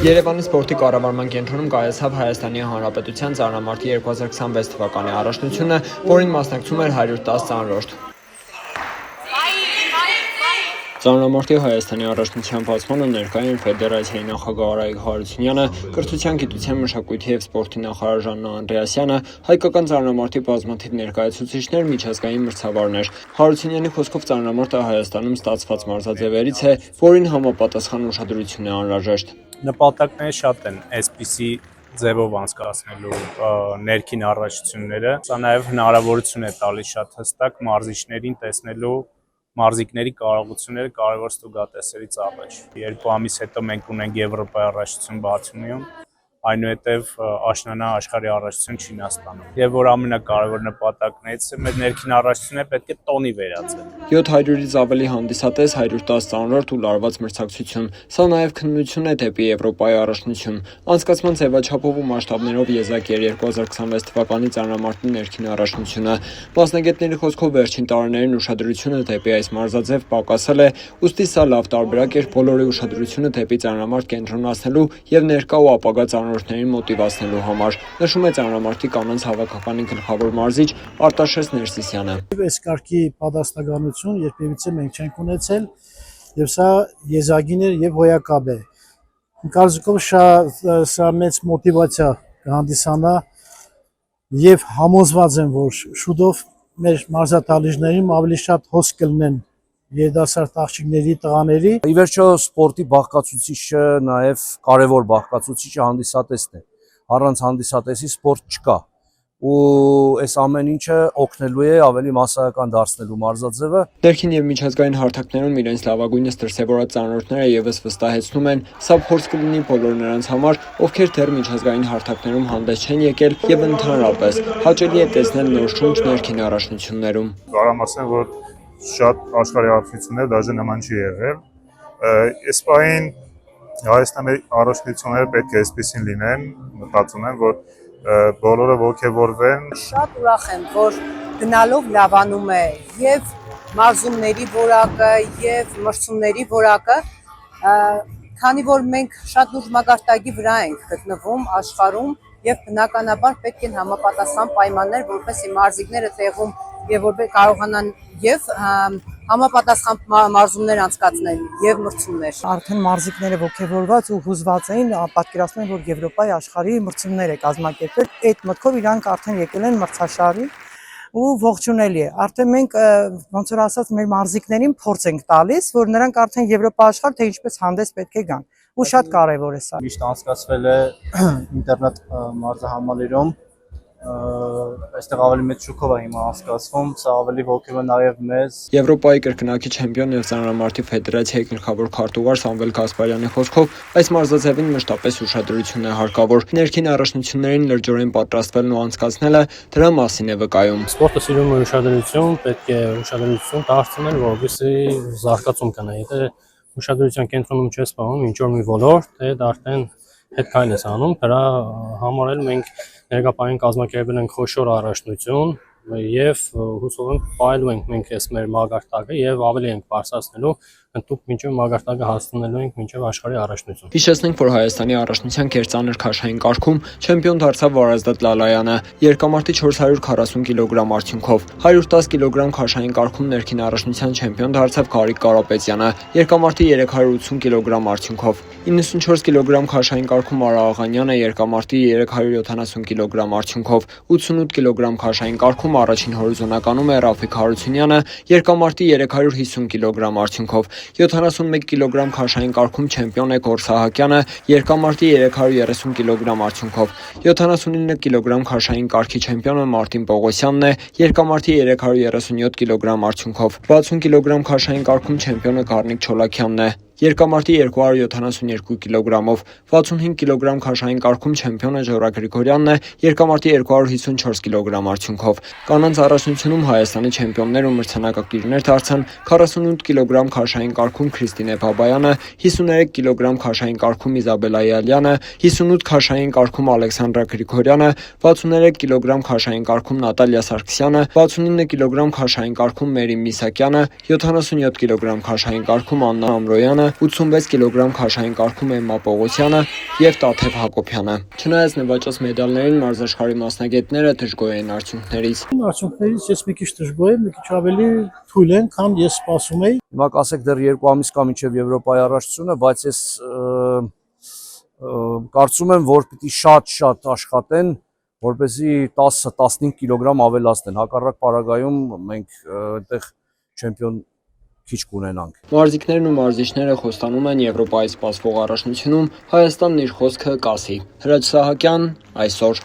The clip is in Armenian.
Երևանի սպորտի կառավարման կենտրոնում կայացավ Հայաստանի Հանրապետության ծանրամարտի 2026 թվականի առաջնությունը, որին մասնակցում էր 110 ծանրորդ։ Ծանրամարտի Հայաստանի առաջնության բացմանը ներկայ են Ֆեդերացիայի նախագահ Արայիկ Հարությունյանը, կրթության, գիտության, մշակույթի և սպորտի նախարար Ժաննա Անդրեասյանը, հայկական ծանրամարտի բազմաթիվ ներկայացուցիչներ, միջազգային մրցավարներ։ Հարությունյանի խոսքով ծանրամարտը Հայաստանում ստացված մարզաձևերից է, որին համապատասխան ուշադրություն է անհրաժեշտ։ Նպատակները շատ են այսպիսի ձևով անցկացնելու ներքին առողջությունները, սա նաև հնարավորություն է տալիս շատ հստակ մարզիչներին տեսնելու մարզիկների կարողությունները կարևոր ստուգատեսերից առաջ։ 2 ամիս հետո մենք ունենք Եվրոպայի առաջնություն Բաթումիում, այնուհետև աշնանա աշխարհի առաջնություն Չինաստանում։ Եվ որ ամենակարևոր նպատակներից է մեր ներքին առողջությունը պետք է տոնի վերածել։ 700-ից ավելի հանդիսատես, 110 ծանրորդ ու լարված մրցակցություն։ Սա նաև քննություն է դեպի Եվրոպայի առաջնություն։ Անցկացման ձևաչափով ու մասշտաբներով եզակ էր 2026 թվականի ծանրամարտի ներքին առաջնությունը։ Մասնագետների խոսքով վերջին տարիներին ուշադրությունը դեպի այս մարզաձև պակասել է, ուստի սա լավ տարբերակ էր բոլորի ուշադրությունը դեպի ծանրամարտ կենտրոնացնելու եւ ներկա ու ապագա ծանրորդներին մոտիվացնելու համար, նշում է ծանրամարտի կանանց հավաքականի գլխավոր մարզիչ Արտաշես Ներսիսյանը։ Այս կարգի պատասխանատվություն երբևիցե մենք չենք ունեցել եւ սա եզակին էր եւ հոյակապ է։ Կարծիքով սա մեծ մոտիվացիա կհանդիսանա եւ համոզված եմ, որ շուտով մեր մարզատալիջներին ավելի շատ հոս կլինեն երիտասարդ աղջիկների, տղաների։ Ի վերջո սպորտի բաղկացուցիչը նաև կարևոր բաղկացուցիչը հանդիսատեսն է։ Առանց հանդիսատեսի սպորտ չկա։ Ու այս ամեն ինչը օգնելու է ավելի մասսայական դարձնելու մարզաձևը։ Ներքին եւ միջազգային հարթակներում իրենց լավագույնս դրսեւորած ծանրորդները եւս վստահեցնում են, սա փորձ կլինի բոլոր նրանց համար, ովքեր դեռ միջազգային հարթակներում հանդես չեն եկել եւ ընդհանրապես հաճելի է տեսնել նոր շունչ ներքին առաջնություններում։ Կարամ ասեմ, որ շատ աշխարհի արդյունքներ դաժե նման չի եղել։ Այս պահին Հայաստանի առաջնությունները պետք է այսպեսին լինեն, մտածում եմ, որ բոլորը ողջևորվեն։ Շատ ուրախ եմ, որ գնալով լավանում է եւ մարզումների որակը եւ մրցումների որակը, քանի որ մենք շատ լուրջ մակարդակի վրա ենք գտնվում աշխարհում եւ բնականաբար պետք են համապատասխան պայմաններ, որպեսզի մարզիկները տեղում եւ որպես կարողանան եւ համապատասխան մարզումներ անցկացնել եւ մրցումներ։ Արդեն մարզիկները ողջևորված ու հուզված էին, պատկերացնում են, որ Եվրոպայի աշխարհի մրցումներ է կազմակերպել։ Այդ մտքով իրանք արդեն եկել են մրցաշարի ու ողջունելի է։ Արդեն մենք ոնց որ ասած մեր մարզիկներին փորձ ենք տալիս, որ նրանք արդեն Եվրոպա աշխարհ թե ինչպես հանդես պետք է գան։ Ու շատ կարևոր է սա։ Միշտ անցկացվել է ինտերնետ մարզահամալիրում, այստեղ ավելի մեծ շուկով է հիմա անցկացվում, սա ավելի ոգևոր է նաև մեզ։ Եվրոպայի կրկնակի չեմպիոն եւ ծանրամարտի ֆեդերացիայի գլխավոր քարտուղար Սամվել Գասպարյանի խոսքով այս մարզաձևին մշտապես ուշադրություն է հարկավոր։ Ներքին առաջնություններին լրջորեն պատրաստվելն ու անցկացնելը դրա մասին է վկայում։ Սպորտը սիրում է ուշադրություն, պետք է ուշադրություն դարձնել, որովհետեւ զարգացում կնա։ Եթե ուշադրության կենտրոնում չես պահում ինչ որ մի ոլորտ, դա արդեն հետ քայլ ես անում, դրա համար էլ մենք ներկայացին կազմակերպել ենք խոշոր առաջնություն եւ հուսով եմ պայելու ենք մենք այս մեր մագարտակը եւ ավելի ենք բարձրացնելու ընդհանուր մինչեւ մագարտակը հասցնելու ենք մինչեւ աշխարհի առաջնություն։ Հիշեցնենք, որ Հայաստանի առաջնության կերծանր քաշային կարգում չեմպիոն դարձավ Վարազդատ Լալայանը երկամարտի 440 կիլոգրամ արդյունքով, 110 կիլոգրամ քաշային կարգում ներքին առաջնության չեմպիոն դարձավ Գարիկ Կարապետյանը երկամարտի 380 կիլոգրամ արդյունքով, 94 կիլոգրամ քաշային կարգում Արա Աղանյանը երկամարտի 370 կիլոգրամ արդյունքով, 88 կիլոգրամ քաշային կարգում առաջին հորիզոնականում է Ռաֆիկ Հարությունյանը երկամարտի 350 կիլոգրամ արդյունքով, 71 կիլոգրամ քաշային կարգում չեմպիոն է Գոր Սահակյանը երկամարտի 330 կիլոգրամ արդյունքով, 79 կիլոգրամ քաշային կարգի չեմպիոնը Մարտին Պողոսյանն է երկամարտի 337 կիլոգրամ արդյունքով, 60 կիլոգրամ քաշային կարգում չեմպիոնը Գառնիկ Չոլակյանն է։ երկամարտի 272 կիլոգրամով, 65 կիլոգրամ քաշային կարգում չեմպիոնը Ժորա Գրիգորյանն է, երկամարտի 254 կիլոգրամ արդյունքով։ Կանանց առաջնությունում Հայաստանի չեմպիոններ ու մրցանակակիրներ դարձան 48 կիլոգրամ քաշային կարգում Քրիստինե Բաբայանը, 53 կիլոգրամ քաշային կարգում Իզաբելա Յալյանը, 58 քաշային կարգում Ալեքսանդրա Գրիգորյանը, 63 կիլոգրամ քաշային կարգում Նատալիա Սարգսյանը, 69 կիլոգրամ քաշային կարգում Մերի Միսակյանը, 77 կիլոգրամ քաշային կարգում Աննա Ամրոյանը, 86 կիլոգրամ քաշային կարգում Էմմա Պողոսյանը եւ Տաթև Հակոբյանը։ Չնայած նվաճած մեդալներին մարզաշխարհի մասնագետները դժգոհ են արդյունքներից։ Արդյունքներից ես մի քիչ դժգոհ եմ, մի քիչ ավելի թույլ են, քան ես սպասում էի։ Հիմա կասեք դեռ 2 ամիս կա մինչև Եվրոպայի առաջնությունը, բայց ես կարծում եմ, որ պիտի շատ աշխատեն, որպեսզի 10-15 կիլոգրամ ավելացնեն։ Հակառակ պարագայում մենք այդտեղ չեմպիոն քիչ կունենանք։ Մարզիկներն ու մարզիչները խոստանում են Եվրոպայից սպասվող առաջնությունում Հայաստանն իր խոսքը կասի։ Հրաչ Սահակյան, այսօր։